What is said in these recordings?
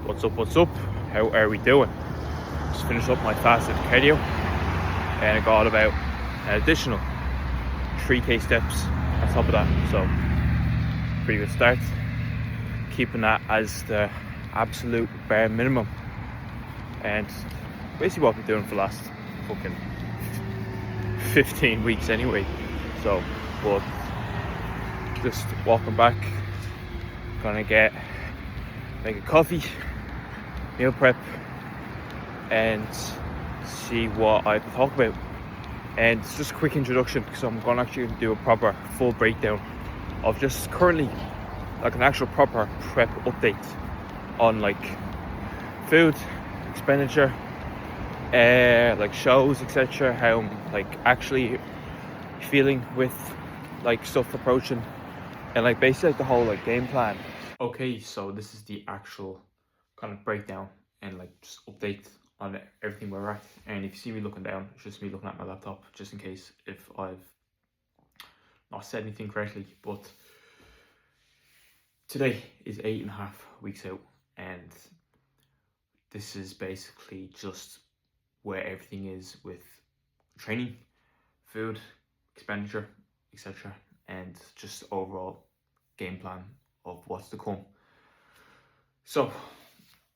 What's up? How are we doing? Just finished up my fasted cardio and I got about an additional 3k steps on top of that, so pretty good start. Keeping that as the absolute bare minimum, and basically what I've been doing for the last fucking 15 weeks anyway. So, but just walking back, gonna make a coffee, meal prep, and see what I can talk about. And it's just a quick introduction because I'm gonna actually do a proper full breakdown of just currently like an actual proper prep update on like food, expenditure, like shows, etc. How I'm like actually feeling with like stuff approaching, and like basically like the whole like game plan. Okay, so this is the actual kind of breakdown and like just update on everything where we're at. And if you see me looking down, it's just me looking at my laptop, just in case if I've not said anything correctly. But today is 8.5 weeks out, and this is basically just where everything is with training, food, expenditure, etc., and just overall game plan of what's to come. So,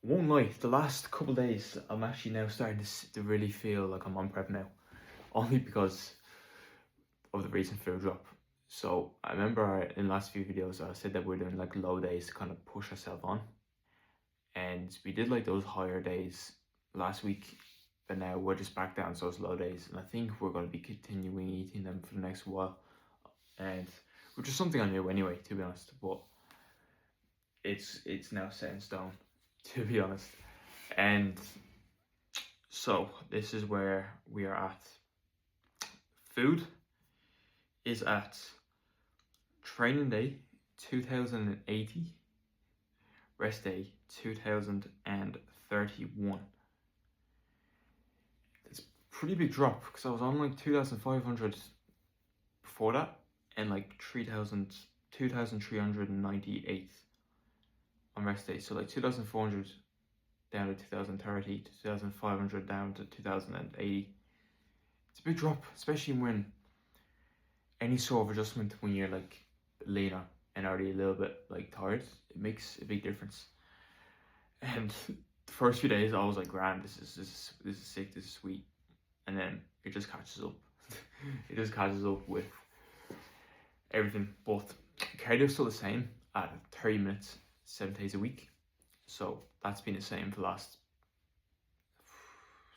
won't lie, the last couple of days I'm actually now starting to really feel like I'm on prep now, only because of the recent food drop. So I remember in the last few videos I said that we're doing like low days to kind of push ourselves on, and we did like those higher days last week, but now we're just back down to those low days, and I think we're going to be continuing eating them for the next while, and which is something I knew anyway, to be honest, but it's now set in stone, to be honest. And so this is where we are at. Food is at training day 2080, rest day 2031. It's a pretty big drop because I was on like 2500 before that, and like 2398 on rest day. So like 2400 down to 2030, to 2500 down to 2080. It's a big drop, especially when any sort of adjustment when you're like leaner and already a little bit like tired, it makes a big difference. And the first few days I was like, grand, this is sick, this is sweet, and then it just catches up. It just catches up with everything. But cardio's still the same at 30 minutes 7 days a week, so that's been the same for the last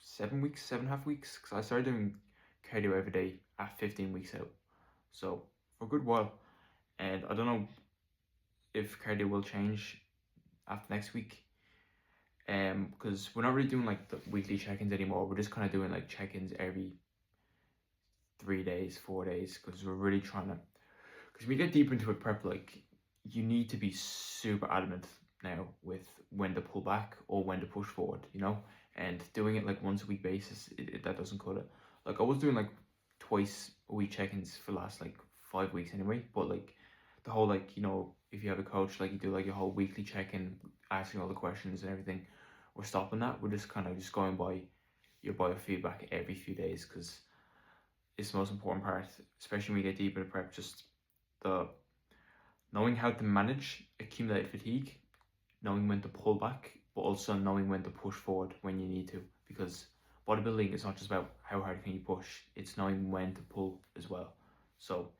7.5 weeks, because I started doing cardio every day at 15 weeks out, so for a good while. And I don't know if cardio will change after next week, because we're not really doing like the weekly check-ins anymore. We're just kind of doing like check-ins every 3 days, 4 days, because we're really trying to, because we get deeper into a prep, like you need to be super adamant now with when to pull back or when to push forward, you know. And doing it like once a week basis, that doesn't cut it. Like I was doing like twice a week check-ins for the last like 5 weeks anyway, but like the whole, like, you know, if you have a coach, like you do like your whole weekly check-in, asking all the questions and everything, we're stopping that. We're just kind of just going by your biofeedback every few days, because it's the most important part, especially when we get deeper into prep, just the knowing how to manage accumulated fatigue, knowing when to pull back, but also knowing when to push forward when you need to, because bodybuilding is not just about how hard can you push, it's knowing when to pull as well. So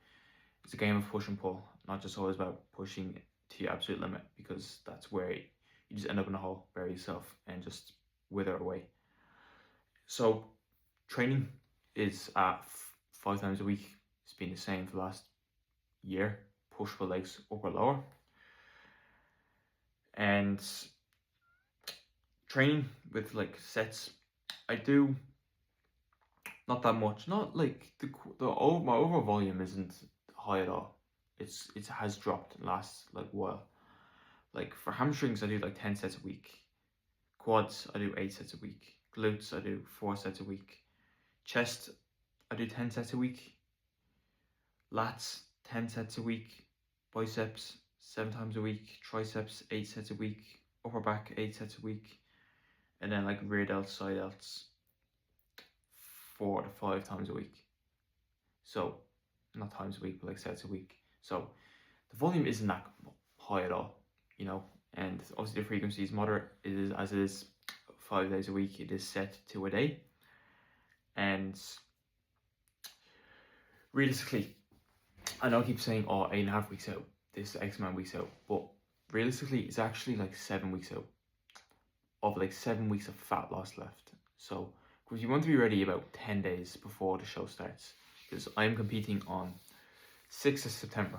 it's a game of push and pull, not just always about pushing to your absolute limit, because that's where you just end up in a hole, bury yourself, and just wither away. So training is at 5 times a week. It's been the same for the last year. Push pull legs, upper lower. And training with like sets, I do not that much. Not like my overall volume isn't high at all. It has dropped last like while. Like for hamstrings I do like 10 sets a week. Quads I do 8 sets a week. Glutes I do 4 sets a week. Chest I do 10 sets a week. Lats 10 sets a week. Biceps 7 times a week. Triceps 8 sets a week. upper back 8 sets a week, and then like rear delts, side delts 4 to 5 times a week. So not times a week, but like sets a week. So the volume isn't that high at all, you know, and obviously the frequency is moderate. It is, as it is 5 days a week, it is set to a day. And realistically, I know I keep saying, oh, 8.5 weeks out, this X amount of weeks out, but realistically, it's actually like 7 weeks out of like 7 weeks of fat loss left. So, because you want to be ready about 10 days before the show starts, because I'm competing on 6th of September,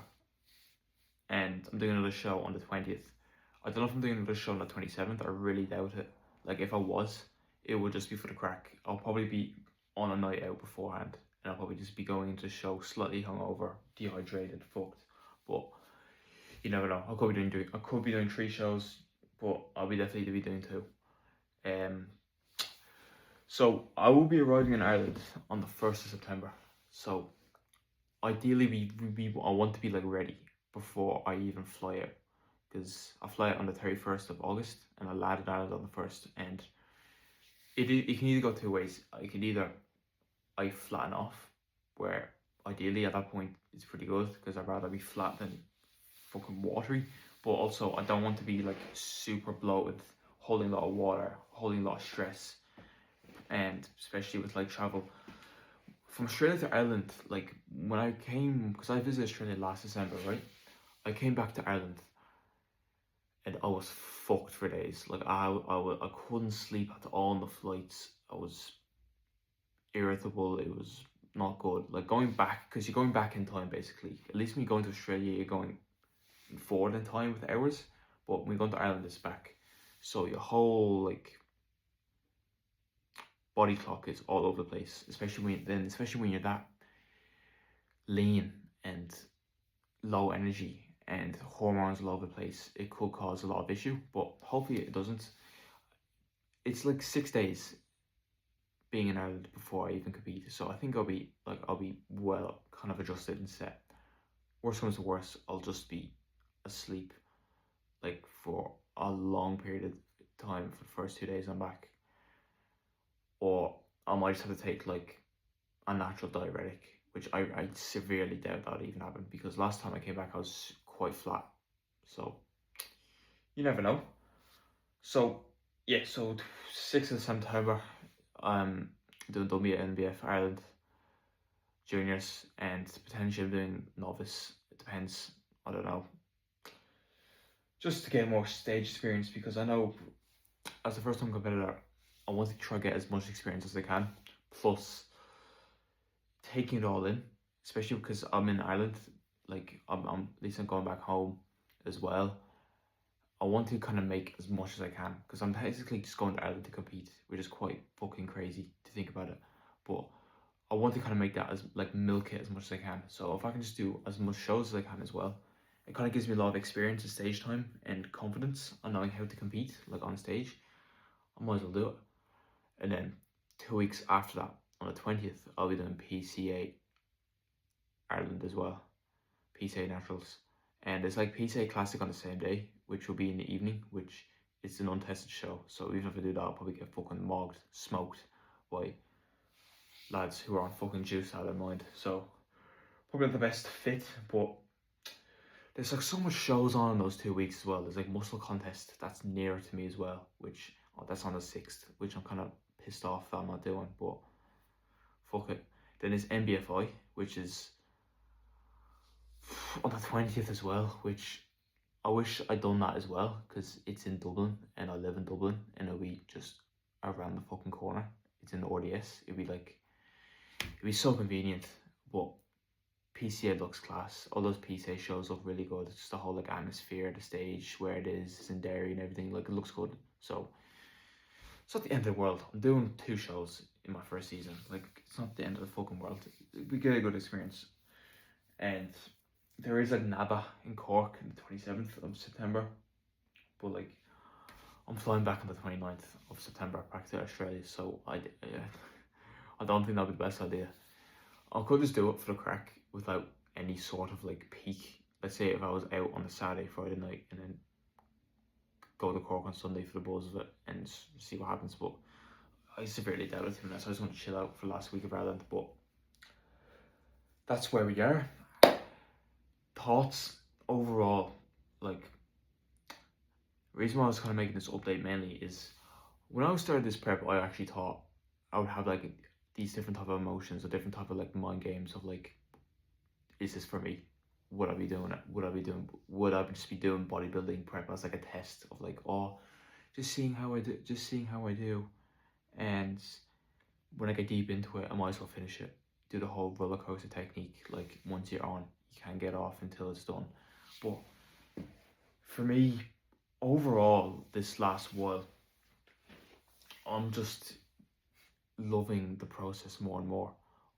and I'm doing another show on the 20th. I don't know if I'm doing another show on the 27th. I really doubt it. Like, if I was, it would just be for the crack. I'll probably be on a night out beforehand, and I'll probably just be going into the show slightly hungover, dehydrated, fucked. But you never know. I could be doing 3 shows, but I'll be definitely doing 2. So I will be arriving in Ireland on the 1st of September. So ideally, I want to be like ready before I even fly out, because I fly out on the 31st of August and I land in Ireland on the 1st, and it can either go 2 ways. I flatten off, where ideally at that point it's pretty good, because I'd rather be flat than fucking watery, but also I don't want to be like super bloated, holding a lot of water, holding a lot of stress, and especially with like travel from Australia to Ireland. Like when I came, because I visited Australia last December, right? I came back to Ireland and I was fucked for days. Like I couldn't sleep at all on the flights. I was irritable. It was not good. Like going back, because you're going back in time basically. At least when you're going to Australia, you're going forward in time with hours, but when we go to Ireland, it's back. So your whole like body clock is all over the place, especially when you're that lean and low energy and hormones all over the place. It could cause a lot of issue, but hopefully it doesn't. It's like 6 days being in Ireland before I even compete, so I think I'll be well kind of adjusted and set. Worst comes to worst, I'll just be asleep like for a long period of time for the first 2 days I'm back, or I might just have to take like a natural diuretic, which I severely doubt that even happened, because last time I came back I was quite flat, so you never know. So yeah, so 6th of September doing WNBF Ireland juniors, and potentially doing novice. It depends, I don't know, just to get more stage experience, because I know as a first time competitor I want to try to get as much experience as I can, plus taking it all in, especially because I'm in Ireland. Like I'm at least I'm going back home as well. I want to kind of make as much as I can, because I'm basically just going to Ireland to compete, which is quite fucking crazy to think about it. But I want to kind of make that as like milk it as much as I can. So if I can just do as much shows as I can as well, it kind of gives me a lot of experience and stage time and confidence on knowing how to compete like on stage. I might as well do it. And then 2 weeks after that, on the 20th, I'll be doing PCA Ireland as well, PCA Naturals. And it's like PCA Classic on the same day, which will be in the evening, which is an untested show. So even if I do that, I'll probably get fucking mogged, smoked by lads who are on fucking juice out of their mind. So probably not the best fit, but there's like so much shows on in those 2 weeks as well. There's like muscle contest that's nearer to me as well, which that's on the 6th, which I'm kind of pissed off that I'm not doing, but fuck it. Then there's NBFI, which is on the 20th as well, which I wish I'd done that as well, because it's in Dublin and I live in Dublin, and it'll be just around the fucking corner. It's in the RDS. It'd be so convenient. But PCA looks class. All those PCA shows look really good. It's just the whole like atmosphere, the stage, where it is, it's in Derry and everything. Like it looks good. So it's not the end of the world. I'm doing 2 shows in my first season. Like it's not the end of the fucking world. We get a good experience. And there is like NABA in Cork on the 27th of September, but like I'm flying back on the 29th of September back to Australia, so I don't think that'd be the best idea. I could just do it for the crack without any sort of like peak. Let's say if I was out on a Saturday, Friday night, and then go to Cork on Sunday for the buzz of it and see what happens. But I severely doubt it, so I just want to chill out for last week of Ireland. But that's where we are. Thoughts overall, like, the reason why I was kind of making this update mainly is when I started this prep, I actually thought I would have like these different type of emotions, or different type of like mind games of like, is this for me? Would I be doing it? Would I just be doing bodybuilding prep as like a test of like, oh, just seeing how I do, and when I get deep into it, I might as well finish it. Do the whole roller coaster technique. Like, once you're on, you can't get off until it's done. But for me, overall, this last while, I'm just loving the process more and more.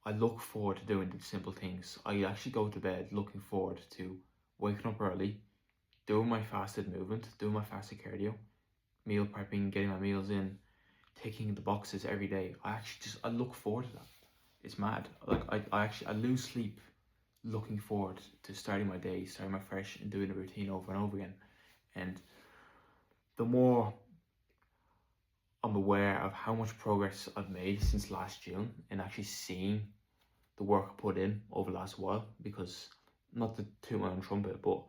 I look forward to doing the simple things. I actually go to bed looking forward to waking up early, doing my fasted movement, doing my fasted cardio, meal prepping, getting my meals in, ticking the boxes every day. I look forward to that. It's mad. Like, I lose sleep looking forward to starting my day, starting my fresh, and doing the routine over and over again. And the more I'm aware of how much progress I've made since last June, and actually seeing the work I put in over the last while, because, not to toot my own trumpet, but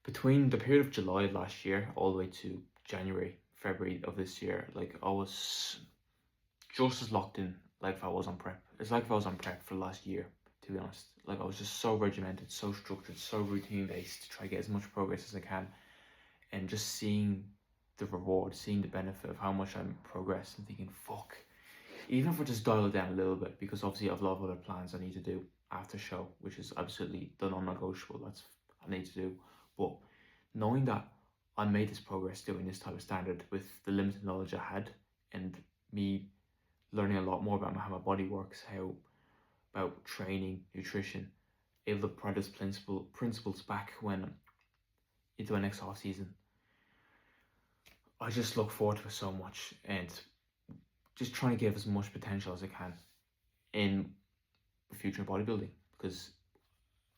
between the period of July last year all the way to January, February of this year, like, I was just as locked in like if I was on prep. It's like if I was on prep for the last year, to be honest. Like, I was just so regimented, so structured, so routine based to try to get as much progress as I can, and just seeing the reward, seeing the benefit of how much I'm progressed, and thinking, fuck, even if I just dial it down a little bit, because obviously I've a lot of other plans I need to do after show, which is absolutely the non-negotiable. That's I need to do. But knowing that I made this progress doing this type of standard with the limited knowledge I had, and me learning a lot more about how my body works, about training, nutrition, able to apply those principles back when into my next off season. I just look forward to it so much, and just trying to give as much potential as I can in the future of bodybuilding, because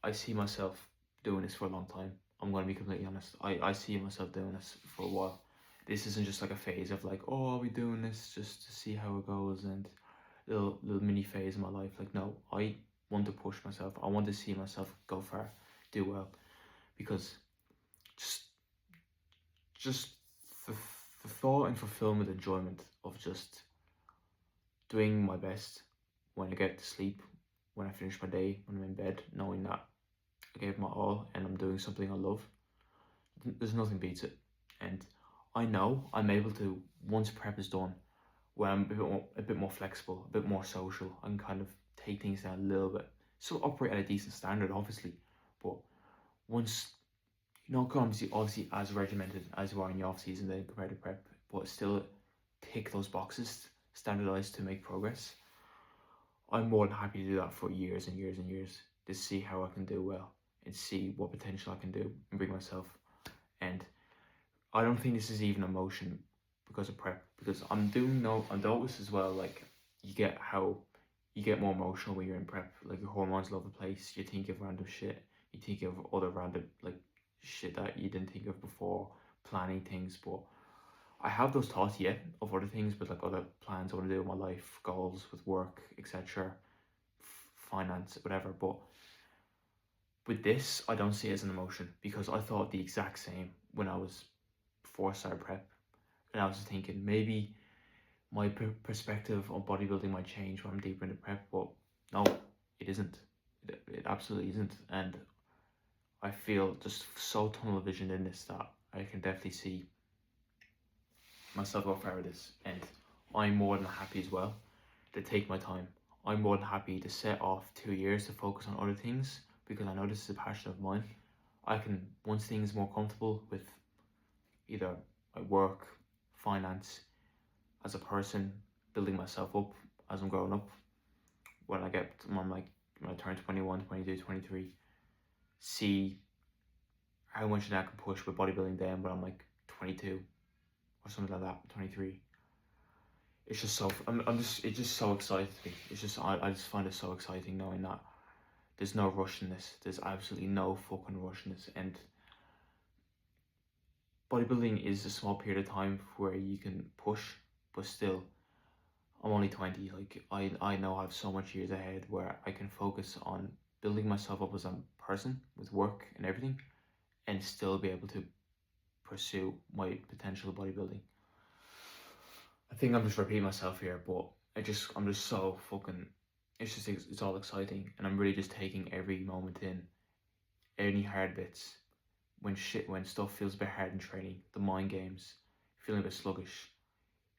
I see myself doing this for a long time. I'm going to be completely honest. I see myself doing this for a while. This isn't just like a phase of like, oh, I'll be doing this just to see how it goes, and little mini phase in my life. Like, no, I want to push myself. I want to see myself go far, do well, because just the thought and fulfillment, enjoyment of just doing my best when I get to sleep, when I finish my day, when I'm in bed, knowing that I gave my all and I'm doing something I love. There's nothing beats it. And I know I'm able to, once prep is done, where I'm a bit more flexible, a bit more social, I can kind of take things down a little bit. Still operate at a decent standard, obviously, but once, obviously as regimented as you are in your off season then compared to prep, but still tick those boxes, standardized to make progress. I'm more than happy to do that for years and years and years, to see how I can do well and see what potential I can do and bring myself. And I don't think this is even emotion because of prep, because I'm notice as well, like, you get more emotional when you're in prep. Like, your hormones all over the place, you think of random shit, you think of other random like shit that you didn't think of before, planning things. But I have those thoughts yet of other things, but like other plans I want to do in my life, goals with work, etc., finance, whatever. But with this, I don't see it as an emotion, because I thought the exact same when I was before I started prep, and I was thinking maybe my perspective on bodybuilding might change when I'm deeper into prep, but no, it isn't. It absolutely isn't. And I feel just so tunnel vision in this that I can definitely see myself go far with this. And I'm more than happy as well to take my time. I'm more than happy to set off 2 years to focus on other things, because I know this is a passion of mine. I can, once things more comfortable with either my work, finance, as a person, building myself up as I'm growing up, when I turn 21, 22, 23, see how much I can push with bodybuilding then when I'm like 22 or something like that, 23. It's just so, it's just so exciting to me. It's just, I just find it so exciting knowing that there's no rush in this. There's absolutely no fucking rush in this. And bodybuilding is a small period of time where you can push, but still, I'm only 20. Like, I know I have so much years ahead where I can focus on building myself up as a person with work and everything, and still be able to pursue my potential bodybuilding. I think I'm just repeating myself here, but I'm just so fucking, it's all exciting, and I'm really just taking every moment in, any hard bits, when stuff feels a bit hard in training, the mind games, feeling a bit sluggish,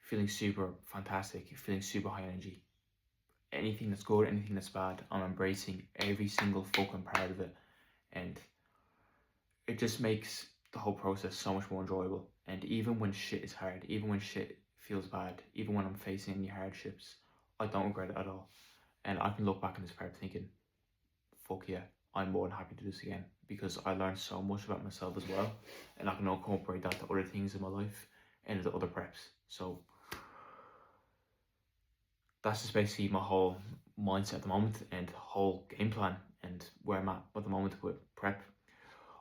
feeling super fantastic, feeling super high energy. Anything that's good, anything that's bad, I'm embracing every single fucking part of it, and it just makes the whole process so much more enjoyable. And even when shit is hard, even when shit feels bad, even when I'm facing any hardships, I don't regret it at all. And I can look back in this prep thinking, fuck yeah, I'm more than happy to do this again, because I learned so much about myself as well, and I can incorporate that to other things in my life and to other preps. So that's just basically my whole mindset at the moment and whole game plan and where I'm at the moment with prep.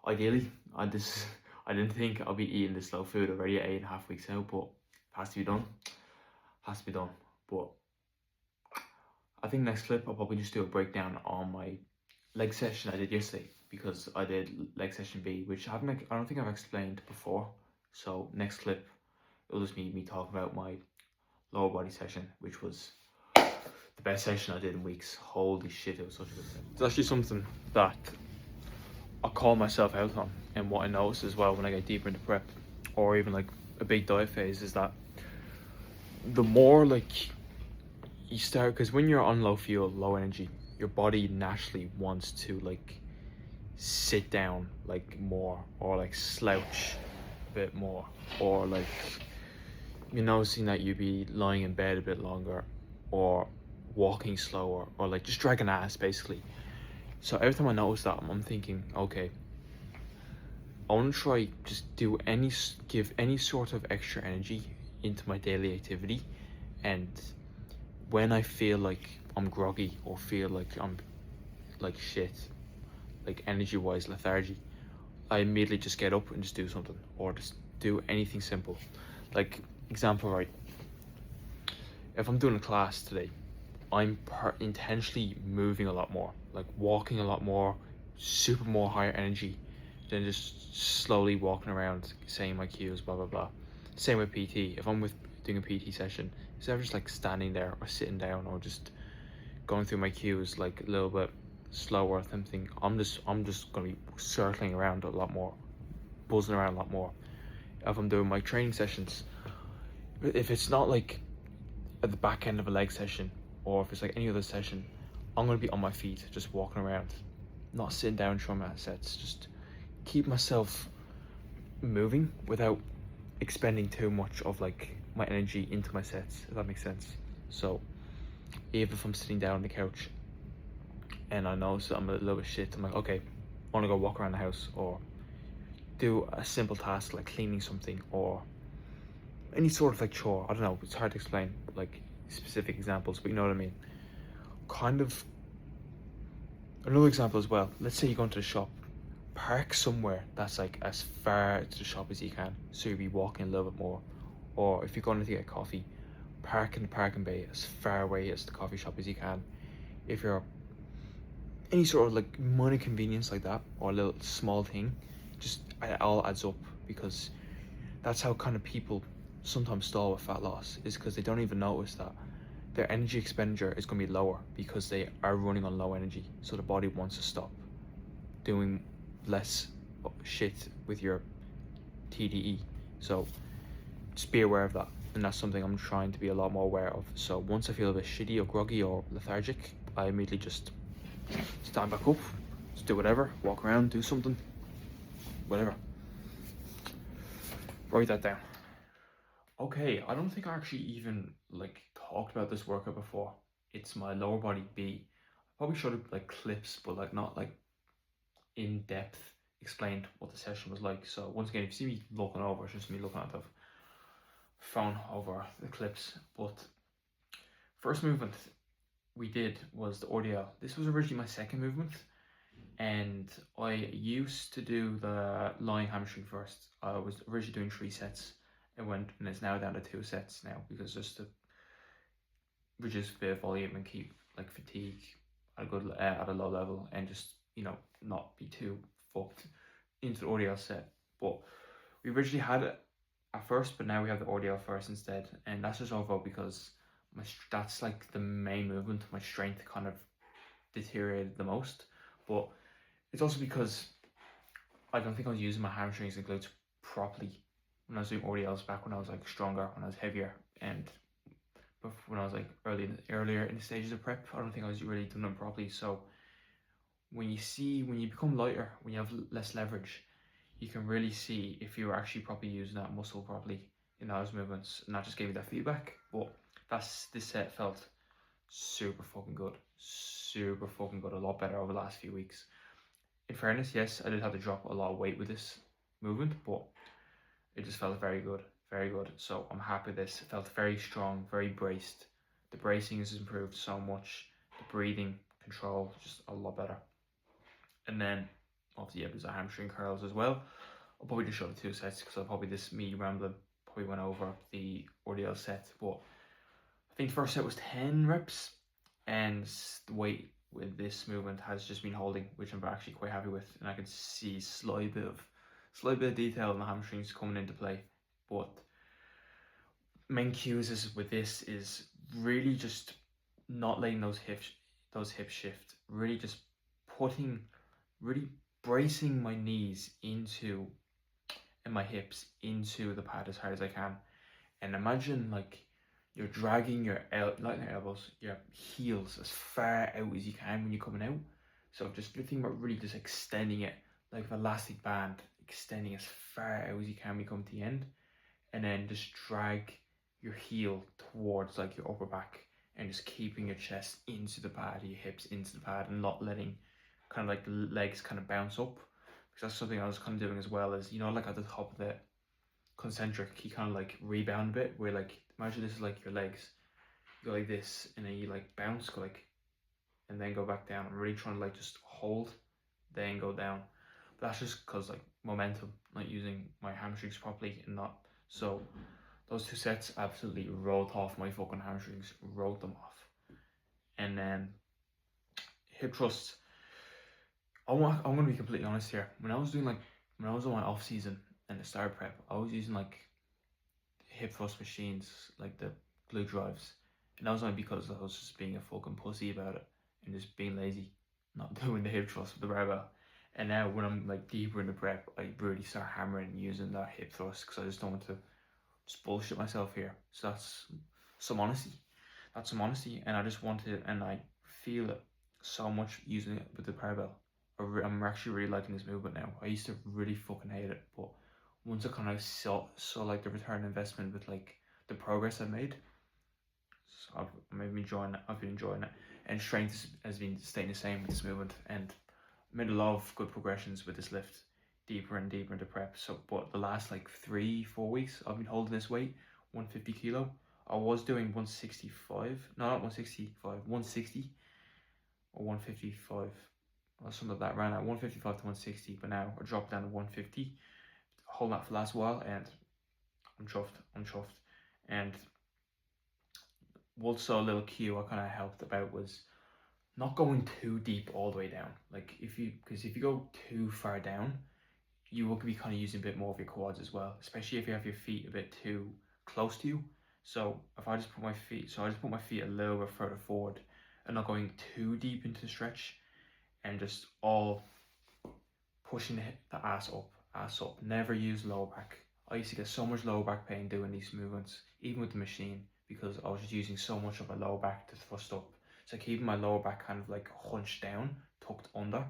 Ideally, I didn't think I'll be eating this slow food already at 8.5 weeks out, but it has to be done. Has to be done. But I think next clip I'll probably just do a breakdown on my leg session I did yesterday, because I did leg session B, which I don't think I've explained before. So next clip, it'll just be me talking about my lower body session, which was the best session I did in weeks. Holy shit, it was such a good session. It's actually something that I call myself out on, and what I notice as well when I get deeper into prep, or even like a big diet phase, is that the more like you start, because when you're on low fuel, low energy, your body naturally wants to like sit down like more, or like slouch a bit more, or like you're noticing that you be lying in bed a bit longer, or walking slower, or like just dragging ass basically. So every time I notice that, I'm thinking, okay, I want to try just give any sort of extra energy into my daily activity, and when I feel like I'm groggy or feel like I'm like shit, like energy wise lethargy, I immediately just get up and just do something, or just do anything simple. Like example, right, if I'm doing a class today, I'm intentionally moving a lot more, like walking a lot more, super more higher energy than just slowly walking around saying my cues, blah blah blah. Same with PT. If I'm doing a PT session, instead of just like standing there or sitting down or just going through my cues like a little bit slower, something, I'm just gonna be circling around a lot more, buzzing around a lot more. If I'm doing my training sessions, if it's not like at the back end of a leg session, or if it's like any other session, I'm gonna be on my feet, just walking around, not sitting down showing my sets, just keep myself moving without expending too much of like my energy into my sets, if that makes sense. So even if I'm sitting down on the couch and I notice that I'm a little bit shit, I'm like, okay, I want to go walk around the house, or do a simple task like cleaning something, or any sort of like chore. I don't know, it's hard to explain like specific examples, but you know what I mean. Kind of another example as well, let's say you go into the shop, park somewhere that's like as far to the shop as you can, so you'll be walking a little bit more. Or if you're going to get coffee, park in the parking bay as far away as the coffee shop as you can. If you're any sort of like money convenience like that, or a little small thing, just it all adds up, because that's how kind of people sometimes stall with fat loss, is because they don't even notice that their energy expenditure is going to be lower because they are running on low energy, so the body wants to stop doing less shit with your TDE. So just be aware of that, and that's something I'm trying to be a lot more aware of. So once I feel a bit shitty or groggy or lethargic, I immediately just stand back up, just do whatever, walk around, do something, whatever. Write that down. Okay, I don't think I actually even like talked about this workout before. It's my lower body B. I probably showed it like clips, but like not like in depth explained what the session was like. So once again, if you see me looking over, it's just me looking at the phone over the clips. But first movement we did was the RDL. This was originally my second movement, And I used to do the lying hamstring first. I was originally doing 3 sets. And it's now down to 2 sets now, because just to reduce a bit of volume and keep like fatigue at a good at a low level, and just, you know, not be too fucked into the RDL set. But we originally had it at first, but now we have the RDL first instead, and that's just overall because that's like the main movement. My strength kind of deteriorated the most, but it's also because I don't think I was using my hamstrings and glutes properly when I was doing RDLs back when I was like stronger, when I was heavier, and when I was like earlier in the stages of prep. I don't think I was really doing them properly. So when you become lighter, when you have less leverage, you can really see if you're actually properly using that muscle properly in those movements, and that just gave me that feedback. But this set felt super fucking good, a lot better over the last few weeks. In fairness, yes, I did have to drop a lot of weight with this movement, but it just felt very good, very good. So I'm happy with this. It felt very strong, very braced. The bracing has improved so much. The breathing control, just a lot better. And then, obviously, yeah, there's a hamstring curls as well. I'll probably just show the 2 sets, because me rambling probably went over the RDL set. But I think the first set was 10 reps, and the weight with this movement has just been holding, which I'm actually quite happy with. And I can see slight bit of detail in the hamstrings coming into play. But main cues with this is really just not letting those hips shift. Really just really bracing my knees into and my hips into the pad as hard as I can. And imagine like you're dragging your elbows, your heels as far out as you can when you're coming out. So just think about really just extending it like an elastic band, extending as far out as you can when you come to the end, and then just drag your heel towards like your upper back, and just keeping your chest into the pad, your hips into the pad, and not letting kind of like the legs kind of bounce up. Because that's something I was kind of doing as well, as, you know, like at the top of the concentric, you kind of like rebound a bit, where like, imagine this is like your legs, you go like this, and then you like bounce, go like, and then go back down. I'm really trying to like just hold, then go down. But that's just because like momentum, not using my hamstrings properly, and not. So those 2 sets absolutely rolled off my fucking hamstrings, rolled them off. And then hip thrusts, I'm gonna be completely honest here. When I was on my off season and the start prep, I was using like hip thrust machines, like the glute drives, and that was only because I was just being a fucking pussy about it and just being lazy, not doing the hip thrust with the barbell. And now when I'm like deeper in the prep, I really start hammering using that hip thrust, because I just don't want to just bullshit myself here. So that's some honesty. And I just wanted, and I feel it so much using it with the barbell. I'm actually really liking this movement now. I used to really fucking hate it, but once I kind of saw like the return on investment with like the progress I made, so I've been enjoying it. And strength has been staying the same with this movement, and made a lot of good progressions with this lift, deeper and deeper into prep. So, but the last like 3-4 weeks, I've been holding this weight, 150 kilo. I was doing 165, no, not 165, 160 or 155, or something like that, around at 155 to 160. But now I dropped down to 150, holding that for the last while, and I'm chuffed. And also a little cue I kind of helped about was not going too deep all the way down. Like because if you go too far down, you will be kind of using a bit more of your quads as well, especially if you have your feet a bit too close to you. So I just put my feet a little bit further forward, and not going too deep into the stretch, and just all pushing the ass up. Never use lower back. I used to get so much lower back pain doing these movements, even with the machine, because I was just using so much of my lower back to thrust up. So keeping my lower back kind of like hunched down, tucked under,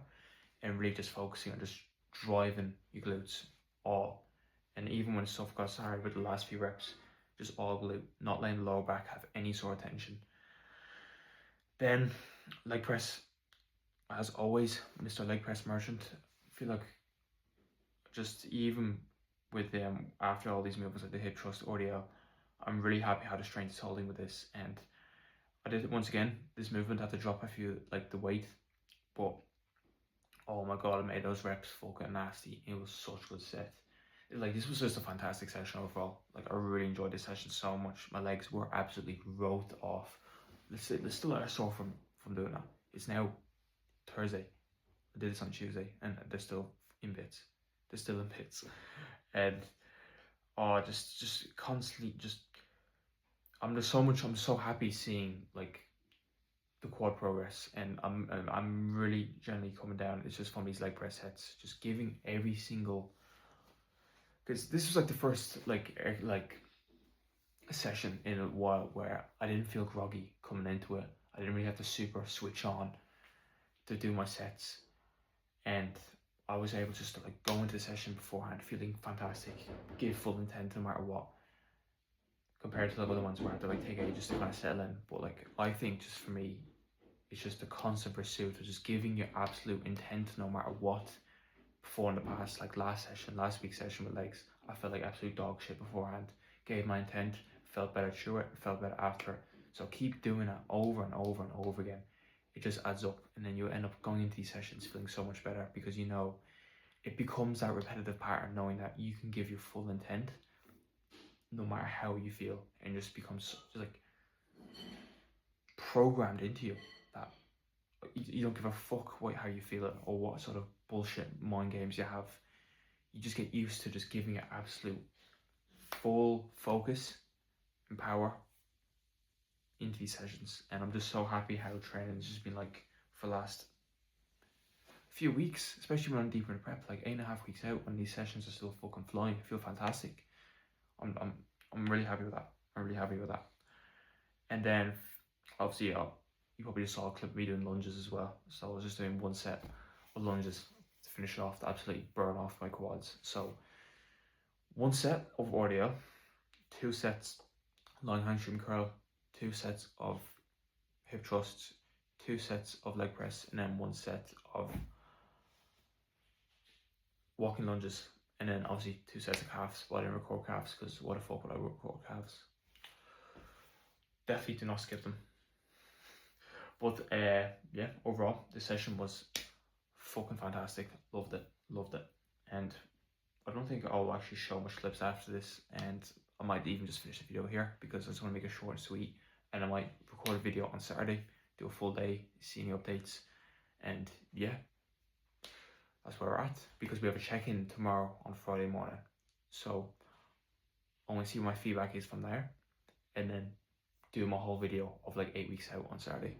and really just focusing on just driving your glutes all. And even when stuff got hard with the last few reps, just all glute, not letting the lower back have any sort of tension. Then leg press, as always, Mr. Leg Press Merchant. I feel like just even with after all these movements like the hip thrust, RDL, I'm really happy how the strength is holding with this. And I did it once again. This movement had to drop a few, like the weight, but Oh my god, I made those reps fucking nasty. It was such a good set. Like, this was just a fantastic session overall. Like, I really enjoyed this session so much. My legs were absolutely wrote off. They still are sore from doing that. It's now Thursday. I did this on Tuesday, and they're still in bits. They're still in bits, and oh, just constantly, I'm so happy seeing like the quad progress, and I'm really generally coming down. It's just from these leg press sets, just giving every single, because this was like the first like session in a while where I didn't feel groggy coming into it. I didn't really have to super switch on to do my sets, and I was able just to like go into the session beforehand feeling fantastic, give full intent no matter what, compared to the other ones where I had to like take ages to kind of settle in. But like, I think just for me, it's just a constant pursuit of just giving your absolute intent no matter what. Before in the past, like last week's session with legs, I felt like absolute dog shit beforehand. Gave my intent, felt better through it, felt better after. So keep doing it over and over and over again. It just adds up, and then you end up going into these sessions feeling so much better, because you know it becomes that repetitive pattern, knowing that you can give your full intent no matter how you feel, and just becomes just like programmed into you that you don't give a fuck how you feel it or what sort of bullshit mind games you have. You just get used to just giving it absolute full focus and power into these sessions. And I'm just so happy how training's just been like for the last few weeks, especially when I'm deeper in prep, like 8.5 weeks out, when these sessions are still fucking flying. I feel fantastic. I'm really happy with that. I'm really happy with that. And then obviously you probably just saw a clip of me doing lunges as well. So I was just doing one set of lunges to finish it off, to absolutely burn off my quads. So one set of RDL, 2 sets long hamstring curl, 2 sets of hip thrusts, 2 sets of leg press, and then 1 set of walking lunges. And then obviously 2 sets of calves. But I didn't record calves because what the fuck would I record calves? Definitely do not skip them. But yeah, overall the session was fucking fantastic. Loved it. And I don't think I'll actually show much clips after this, and I might even just finish the video here because I just want to make it short and sweet. And I might record a video on Saturday, do a full day, see any updates, and yeah, that's where we're at, because we have a check-in tomorrow on Friday morning. So I want to see what my feedback is from there, and then do my whole video of like 8 weeks out on Saturday.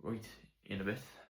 Right, in a bit.